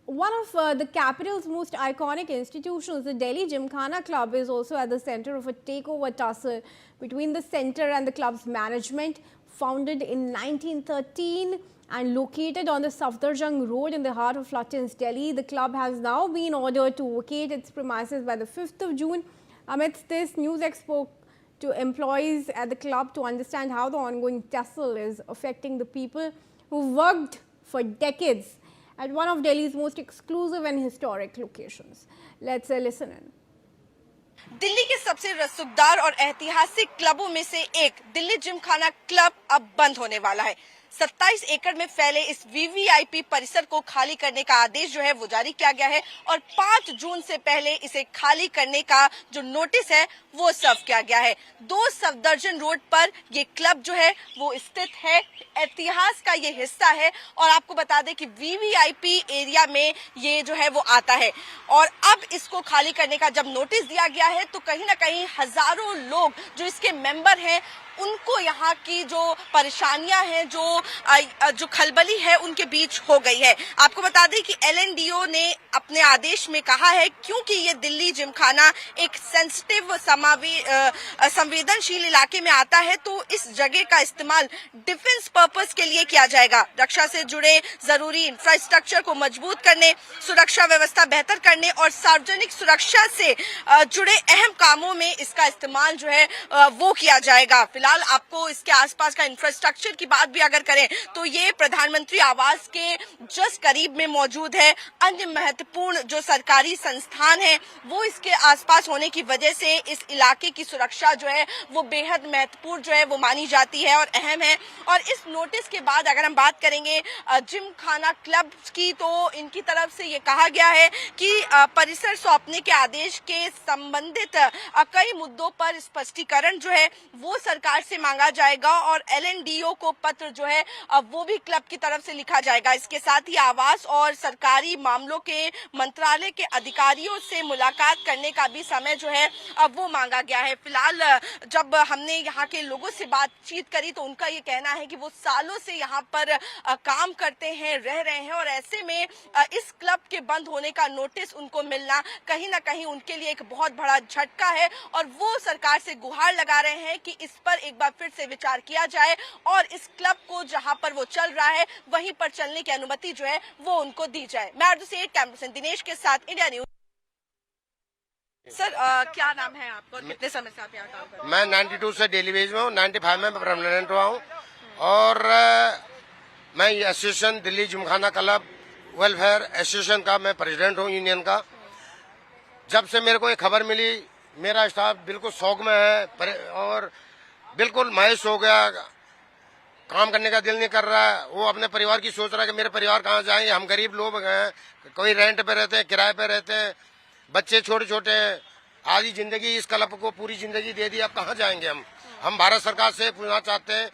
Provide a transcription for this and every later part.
One of the capital's most iconic institutions, the Delhi Gymkhana Club, is also at the center of a takeover tussle between the centre and the club's management. Founded in 1913 and located on the Safdarjung Road in the heart of Lutyens, Delhi, the club has now been ordered to vacate its premises by the 5th of June. Amidst this, Newsek spoke to employees at the club to understand how the ongoing tussle is affecting the people who worked for decades at one of Delhi's most exclusive and historic locations. Let's listen in. Delhi के सबसे रसूखदार और ऐतिहासिक क्लबों में से एक Delhi Gymkhana club अब बंद होने वाला है। 27 एकड़ में फैले इस वीवीआईपी परिसर को खाली करने का आदेश जो है वो जारी किया गया है और 5 जून से पहले इसे खाली करने का जो नोटिस है वो सर्व किया गया है। 2 सफदरजंग रोड पर ये क्लब जो है वो स्थित है, इतिहास का ये हिस्सा है और आपको बता दें कि वीवीआईपी एरिया में ये जो है वो आता है और अब इसको खाली करने का जब नोटिस दिया गया है तो कहीं ना कहीं हजारों लोग जो इसके मेंबर हैं उनको यहाँ की जो परेशानियां हैं, जो खलबली है उनके बीच हो गई है। आपको बता दें कि एलएनडीओ ने अपने आदेश में कहा है क्योंकि ये दिल्ली जिमखाना एक सेंसिटिव संवेदनशील इलाके में आता है तो इस जगह का इस्तेमाल डिफेंस पर्पस के लिए किया जाएगा। रक्षा से जुड़े जरूरी इंफ्रास्ट्रक्चर को मजबूत करने, सुरक्षा व्यवस्था बेहतर करने और सार्वजनिक सुरक्षा से जुड़े अहम कामों में इसका इस्तेमाल जो है वो किया जाएगा। फिलहाल आपको इसके आसपास का इंफ्रास्ट्रक्चर की बात भी अगर करें तो ये प्रधानमंत्री आवास के जस्ट करीब में मौजूद है। अन्य महत्वपूर्ण जो सरकारी संस्थान है वो इसके आसपास होने की वजह से इस इलाके की सुरक्षा जो है वो बेहद महत्वपूर्ण जो है वो मानी जाती है और अहम है। और इस नोटिस के बाद अगर हम बात करेंगे जिमखाना क्लब की तो इनकी तरफ से ये कहा गया है कि परिसर सौंपने के आदेश के संबंधित कई मुद्दों पर स्पष्टीकरण जो है वो सरकार से मांगा जाएगा और एलएनडीओ को पत्र जो है वो भी क्लब की तरफ से लिखा जाएगा। इसके साथ ही आवास और सरकारी मामलों के मंत्रालय के अधिकारियों से मुलाकात करने का भी समय जो है वो मांगा गया है। फिलहाल जब हमने यहाँ के लोगों से बातचीत करी तो उनका ये कहना है कि वो सालों से यहाँ पर काम करते हैं, रह रहे हैं और ऐसे में इस क्लब के बंद होने का नोटिस उनको मिलना कहीं ना कहीं उनके लिए एक बहुत बड़ा झटका है और वो सरकार से गुहार लगा रहे हैं कि इस पर एक बार फिर से विचार किया जाए और इस क्लब को जहां पर वो चल रहा है वहीं पर चलने की अनुमति जो है वो उनको दी जाए। मैं अर्जुन से कैमरा से दिनेश के साथ इंडिया न्यूज। सर क्या नाम है आपका और कितने समय से आप यहाँ काम कर रहे हैं? मैं 92 से डेली बेस में हूँ, 95 में परमानेंट हुआ हूँ और मैं association Delhi Gymkhana club welfare association का मैं प्रेसिडेंट हूँ यूनियन का। जब से मेरे को ये खबर मिली मेरा स्टाफ बिल्कुल शौक में है और बिल्कुल मायूस हो गया, काम करने का दिल नहीं कर रहा है। वो अपने परिवार की सोच रहा है कि मेरे परिवार कहाँ जाएंगे, हम गरीब लोग हैं, कोई रेंट पे रहते हैं, किराए पे रहते हैं, बच्चे छोटे छोटे हैं, आधी जिंदगी इस क्लब को पूरी जिंदगी दे दी, अब कहाँ जाएंगे हम भारत सरकार से पूछना चाहते हैं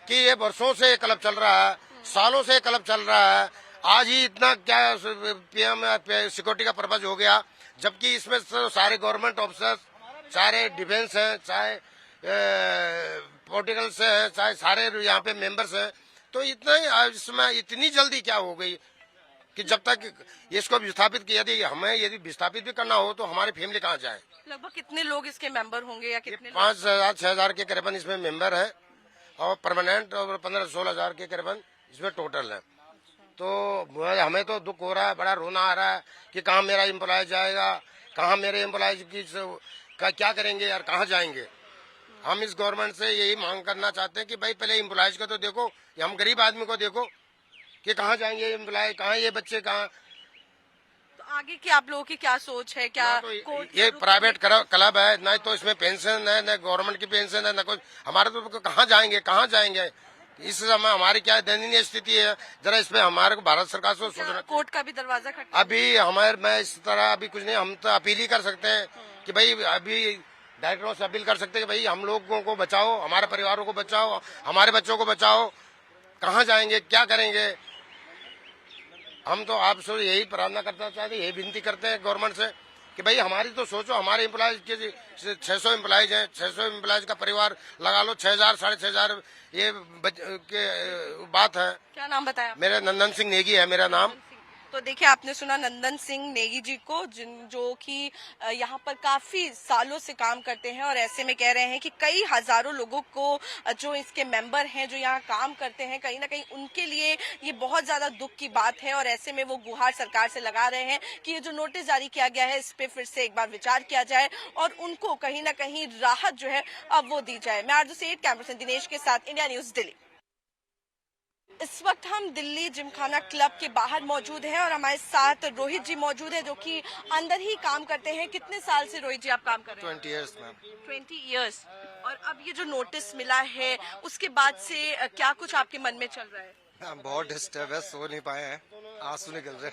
कि ये वर्षों से क्लब चल रहा है, सालों से क्लब चल रहा है, आज ही इतना क्या पीएम सिक्योरिटी का पर्पज हो गया, जबकि इसमें सारे गवर्नमेंट ऑफिसर्स, चाहे डिफेंस हैं, चाहे पॉलिटिकल से हैं, चाहे सारे यहाँ पे मेंबर्स हैं, तो इतना इसमें इतनी जल्दी क्या हो गई कि जब तक इसको विस्थापित किया यदि विस्थापित भी करना हो तो हमारी फैमिली कहाँ जाए। लगभग कितने लोग इसके मेंबर होंगे या कितने? 5,000-6,000 के करीबन इसमें मेंबर है और परमानेंट और 15-16,000 के करीबन इसमें टोटल है। तो हमें तो दुख हो रहा है, बड़ा रोना आ रहा है कि कहाँ मेरा एम्प्लॉय जाएगा, कहाँ मेरे एम्प्लॉय की क्या करेंगे यार, कहाँ जाएंगे। हम इस गवर्नमेंट से यही मांग करना चाहते हैं कि भाई पहले एम्प्लॉयज को तो देखो, हम गरीब आदमी को देखो कि कहाँ जाएंगे एम्प्लॉय, कहाँ ये बच्चे कहाँ। तो आगे की आप लोगों की क्या सोच है? क्या तो ये प्राइवेट क्लब है, न तो इसमें पेंशन है, न गवर्नमेंट की पेंशन है, न कुछ। हमारे तो कहाँ जाएंगे इस समय हमारी क्या दयनीय स्थिति है, जरा इस पे हमारे को भारत सरकार से सोचना। कोर्ट का भी दरवाजा खटखटा अभी मैं इस तरह अभी कुछ नहीं, हम तो अपील ही कर सकते हैं कि भाई अभी डायरेक्टरों से अपील कर सकते हैं कि भाई हम लोगों को बचाओ, हमारे परिवारों को बचाओ, हमारे बच्चों को बचाओ, कहाँ जाएंगे, क्या करेंगे। हम तो आपसे यही प्रार्थना करना चाहते हैं, यही विनती करते हैं गवर्नमेंट से कि भाई हमारी तो सोचो, हमारे एम्प्लॉयज के 600 एम्प्लॉयज हैं, 600 एम्प्लॉयज का परिवार लगा लो, 6,000-6,500 ये के बात है। क्या नाम बताया? मेरा नंदन सिंह नेगी है मेरा नाम। तो देखिए, आपने सुना नंदन सिंह नेगी जी को, जो कि यहाँ पर काफी सालों से काम करते हैं और ऐसे में कह रहे हैं कि कई हजारों लोगों को जो इसके मेंबर हैं, जो यहाँ काम करते हैं, कहीं ना कहीं उनके लिए ये बहुत ज्यादा दुख की बात है और ऐसे में वो गुहार सरकार से लगा रहे हैं कि ये जो नोटिस जारी किया गया है इस पे फिर से एक बार विचार किया जाए और उनको कहीं ना कहीं राहत जो है अब वो दी जाए। मैं आरजू सेठ, कैमरा पर्सन दिनेश के साथ, इंडिया न्यूज दिल्ली। इस वक्त हम दिल्ली जिमखाना क्लब के बाहर मौजूद हैं और हमारे साथ रोहित जी मौजूद हैं, जो कि अंदर ही काम करते हैं। कितने साल से रोहित जी आप काम कर रहे हैं? 20 years मैम। 20 इयर्स। और अब ये जो नोटिस मिला है उसके बाद से क्या कुछ आपके मन में चल रहा है? मैम बहुत डिस्टर्ब है, सो नहीं पाए हैं, आंसू निकल रहे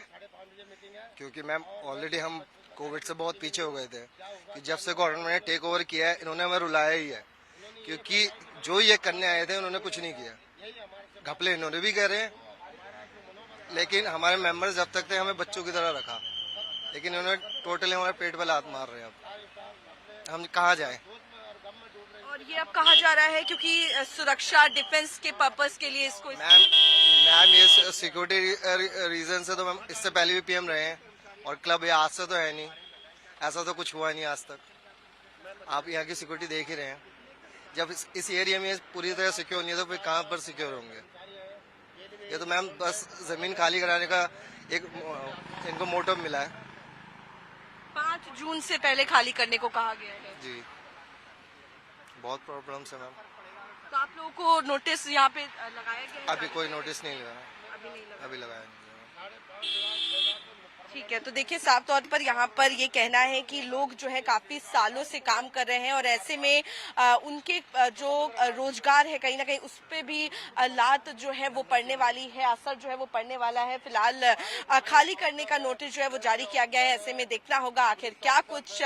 क्योंकि मैम ऑलरेडी हम कोविड से बहुत पीछे हो गए थे कि जब से गवर्नमेंट ने टेक ओवर किया है इन्होंने हमें रुलाया ही है, क्योंकि जो ये करने आए थे उन्होंने कुछ नहीं किया। घपले इन्होंने भी करे, लेकिन हमारे मेंबर्स जब तक थे हमें बच्चों की तरह रखा, लेकिन इन्होंने टोटली हमारे पेट पे लात मार रहे हैं। अब हम कहाँ जाएं? और ये अब कहा जा रहा है क्योंकि सुरक्षा डिफेंस के पर्पस के लिए इसको मैम ये सिक्योरिटी रीजन से तो मैम इससे पहले भी पीएम रहे हैं और क्लब ये आज से तो है नहीं, ऐसा तो कुछ हुआ नहीं आज तक। आप यहाँ की सिक्योरिटी देख ही रहे हैं, जब इस एरिया में पूरी तरह सिक्योर नहीं है तो फिर कहाँ पर सिक्योर होंगे? ये तो मैम बस जमीन खाली कराने का एक इनको मोटिव मिला है। 5 जून से पहले खाली करने को कहा गया है जी, बहुत प्रॉब्लम्स है मैम। तो आप लोगों को नोटिस यहाँ पे लगाया गया है? अभी कोई नोटिस नहीं लगा, अभी नहीं लगा। अभी लगाया नहीं। ठीक है, तो देखिए, साफ तौर पर यहाँ पर ये कहना है कि लोग जो है काफी सालों से काम कर रहे हैं और ऐसे में उनके जो रोजगार है कहीं ना कहीं उस पे भी लात जो है वो पड़ने वाली है, असर जो है वो पड़ने वाला है। फिलहाल खाली करने का नोटिस जो है वो जारी किया गया है। ऐसे में देखना होगा आखिर क्या कुछ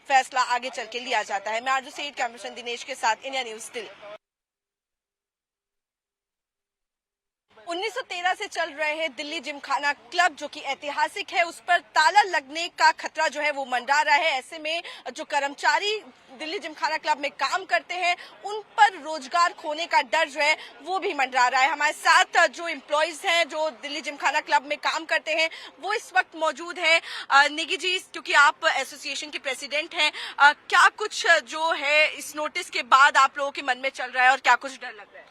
फैसला आगे चल के लिया जाता है। मैं आरजू सेठ, कैमरा पर्सन दिनेश के साथ, इंडिया न्यूज दिल्ली। 1913 से चल रहे हैं दिल्ली जिमखाना क्लब, जो कि ऐतिहासिक है, उस पर ताला लगने का खतरा जो है वो मंडरा रहा है। ऐसे में जो कर्मचारी दिल्ली जिमखाना क्लब में काम करते हैं उन पर रोजगार खोने का डर जो है वो भी मंडरा रहा है। हमारे साथ जो एम्प्लॉयज हैं जो दिल्ली जिमखाना क्लब में काम करते हैं वो इस वक्त मौजूद है। निगी जी, क्योंकि आप एसोसिएशन के प्रेसिडेंट हैं, क्या कुछ जो है इस नोटिस के बाद आप लोगों के मन में चल रहा है और क्या कुछ डर लग रहा है?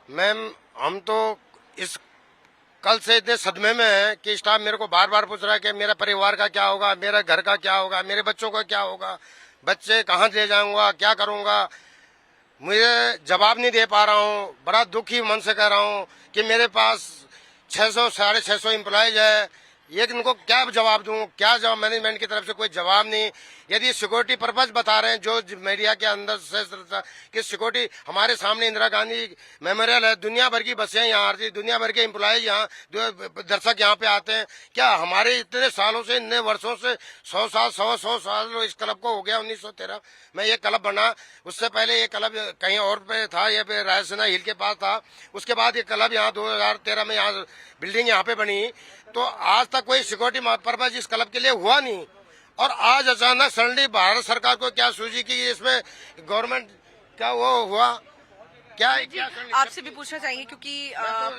मैम हम तो इस कल से इतने सदमे में है कि स्टाफ मेरे को बार बार पूछ रहा है कि मेरा परिवार का क्या होगा, मेरा घर का क्या होगा, मेरे बच्चों का क्या होगा, बच्चे कहाँ ले जाऊंगा, क्या करूंगा। मुझे जवाब नहीं दे पा रहा हूँ, बड़ा दुखी मन से कह रहा हूँ कि मेरे पास 600 साढ़े 600 एम्प्लॉयज है, ये इनको क्या जवाब दूं, क्या जवाब? मैनेजमेंट की तरफ से कोई जवाब नहीं। यदि सिक्योरिटी पर्पज बता रहे हैं जो मीडिया के अंदर से कि सिक्योरिटी, हमारे सामने इंदिरा गांधी मेमोरियल है, दुनिया भर की बसें यहाँ आती, दुनिया भर के एम्प्लॉयज यहाँ, दर्शक यहाँ पे आते हैं। क्या हमारे इतने सालों से, इतने वर्षों से 100 साल इस क्लब को हो गया। 1913 में ये क्लब बना, उससे पहले ये क्लब कहीं और पे था, ये पे रायसेना हिल के पास था। उसके बाद ये क्लब यहाँ 2013 में यहाँ बिल्डिंग यहाँ पे बनी। तो आज तक कोई सिक्योरिटी पर्पज इस क्लब के लिए हुआ नहीं, और आज अचानक सडनली भारत सरकार को क्या सूझी कि इसमें गवर्नमेंट क्या वो हुआ क्या? आपसे भी पूछना चाहेंगे क्योंकि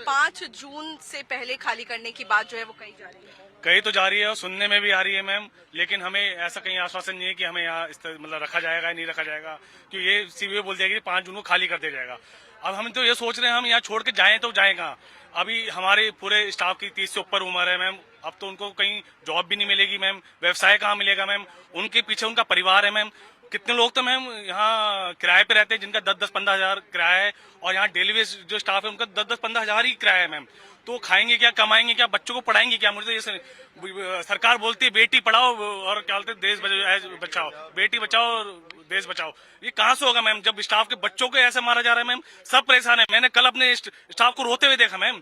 5 जून से पहले खाली करने की बात जो है वो कही जा रही है। कही तो जा रही है और सुनने में भी आ रही है मैम, लेकिन हमें ऐसा कहीं आश्वासन नहीं है कि हमें यहाँ मतलब रखा जाएगा या नहीं रखा जाएगा, क्योंकि ये सीबीओ बोल दिया कि 5 जून को खाली कर दिया जाएगा। अब हम तो ये सोच रहे हैं हम यहाँ छोड़ के जाएं तो जाएं कहाँ? अभी हमारे पूरे स्टाफ की 30 से ऊपर उम्र है मैम, अब तो उनको कहीं जॉब भी नहीं मिलेगी मैम, व्यवसाय कहाँ मिलेगा मैम? उनके पीछे उनका परिवार है मैम। कितने लोग तो मैम यहाँ किराए पे रहते हैं जिनका 10-15 हजार किराया है, और यहाँ डेली वेज जो स्टाफ है उनका 10-15 हजार ही किराया है मैम। तो खाएंगे क्या, कमाएंगे क्या, बच्चों को पढ़ाएंगे क्या? मुझे तो ये सरकार बोलती है बेटी पढ़ाओ और क्या बोलते हैं देश बचाओ, बेटी बचाओ और देश बचाओ। ये कहाँ से होगा मैम जब स्टाफ के बच्चों को ऐसे मारा जा रहा है मैम? सब परेशान है। मैंने कल अपने स्टाफ को रोते हुए देखा मैम,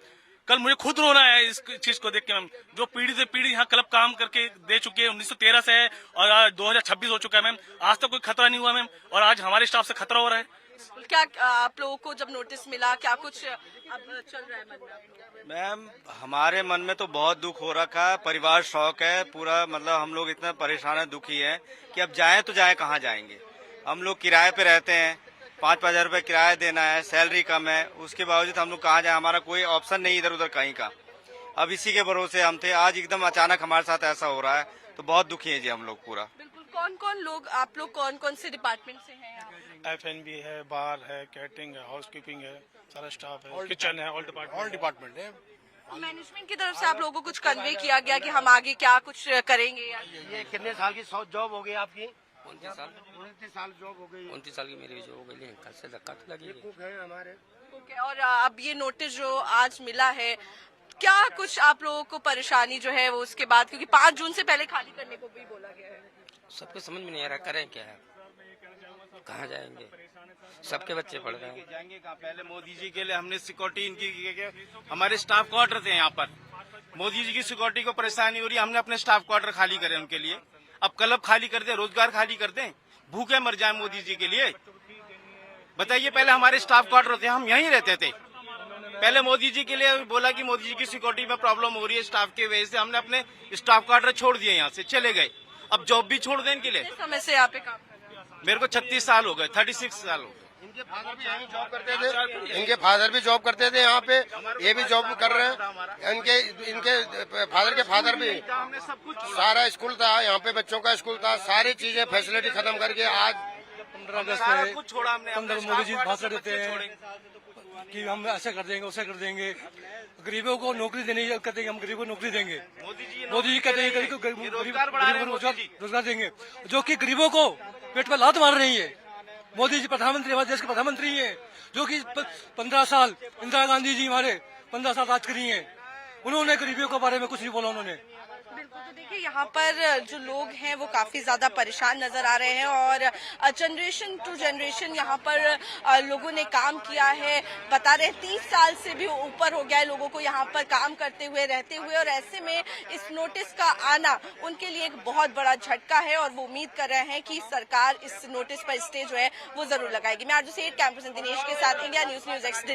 कल मुझे खुद रोना है इस चीज को देख के मैम। जो पीढ़ी से पीढ़ी यहाँ क्लब काम करके दे चुके हैं, 1913 से है और आज 2026 हो चुका है मैम, आज तक कोई खतरा नहीं हुआ मैम, और आज हमारे स्टाफ से खतरा हो रहा है। क्या आप लोगों को जब नोटिस मिला क्या कुछ अब चल रहा है मन में? मैम हमारे मन में तो बहुत दुख हो रखा है, परिवार शौक है पूरा, मतलब हम लोग इतना परेशान है, दुखी है कि अब जाएं तो जाएं कहाँ जाएंगे? हम लोग किराए पे रहते हैं, 5-5 हजार रुपये किराया देना है, सैलरी कम है, उसके बावजूद हम लोग कहाँ जाए? हमारा कोई ऑप्शन नहीं इधर उधर कहीं का। अब इसी के भरोसे हम थे, आज एकदम अचानक हमारे साथ ऐसा हो रहा है, तो बहुत दुखी है जी हम लोग पूरा। बिल्कुल। कौन कौन लोग, आप लोग कौन कौन से डिपार्टमेंट से हैं यहाँ पे? F&B है, बार है, कैटरिंग है, हाउसकीपिंग है, सारा स्टाफ है, किचन है, ऑल डिपार्टमेंट है। मैनेजमेंट की तरफ से आप लोगों को कुछ कन्वे किया गया कि हम आगे क्या कुछ करेंगे? ये कितने साल की जॉब हो गई आपकी? 29 साल 29 साल जॉब हो गई। 29 साल की मेरी जो हो गई है, कल से धक्का तो लगी है। कुक है हमारे। ओके। और अब ये नोटिस जो आज मिला है, क्या कुछ आप लोगों को परेशानी जो है वो उसके बाद, क्योंकि 5 जून से पहले खाली करने को भी बोला गया है? सबको समझ में नहीं आ रहा करें क्या है, कहाँ जाएंगे, सबके बच्चे पढ़ रहे हैं। जाएंगे कहाँ? पहले मोदी जी के लिए हमने सिक्योरिटी इनकी, हमारे स्टाफ क्वार्टर थे यहाँ पर, मोदी जी की सिक्योरिटी को परेशानी हो रही है, हमने अपने स्टाफ क्वार्टर खाली करे उनके लिए। अब क्लब खाली कर दे, रोजगार खाली कर दें, भूखे मर जाए मोदी जी के लिए? बताइए, पहले हमारे स्टाफ क्वार्टर थे, हम यहीं रहते थे। पहले मोदी जी के लिए बोला कि मोदी जी की सिक्योरिटी में प्रॉब्लम हो रही है स्टाफ की वजह से, हमने अपने स्टाफ क्वार्टर छोड़ दिए, यहाँ से चले गए। अब जॉब भी छोड़ दें इनके लिए। किस समय से यहाँ पे काम कर रहे हैं? मेरे को 36 साल हो गए, 36 साल हो गए। इनके फादर भी यहीं जॉब करते थे, इनके फादर भी जॉब करते थे यहाँ पे, ये भी जॉब कर रहे हैं। इनके फादर के फादर भी, हमने सब कुछ सारा स्कूल था यहाँ पे, बच्चों का स्कूल था, सारी चीजें फैसिलिटी खत्म करके आज 15 अगस्त सारा है, कुछ छोड़ा हमने। पंद्रह मोदी जी भाषण देते हैं कि हम ऐसा कर देंगे, वैसा कर देंगे, गरीबों को नौकरी देनी कहते हैं, हम गरीबों को नौकरी देंगे। मोदी जी कहते हैं रोजगार देंगे, जो कि गरीबों को पेट पर लात मार रही है। मोदी जी प्रधानमंत्री, हमारे देश के प्रधानमंत्री हैं, जो कि 15 साल इंदिरा गांधी जी हमारे 15 साल राज करी हैं, उन्होंने गरीबियों के बारे में कुछ नहीं बोला उन्होंने। बिल्कुल। तो देखिए, यहाँ पर जो लोग हैं वो काफी ज्यादा परेशान नजर आ रहे हैं और जनरेशन टू जनरेशन यहाँ पर लोगों ने काम किया है। बता रहे 30 साल से भी ऊपर हो गया है लोगों को यहाँ पर काम करते हुए, रहते हुए, और ऐसे में इस नोटिस का आना उनके लिए एक बहुत बड़ा झटका है और वो उम्मीद कर रहे हैं कि सरकार इस नोटिस पर स्टे जो है वो जरूर लगाएगी। मैं आज सेठ कैंपस दिनेश के साथ, इंडिया न्यूज एक्स।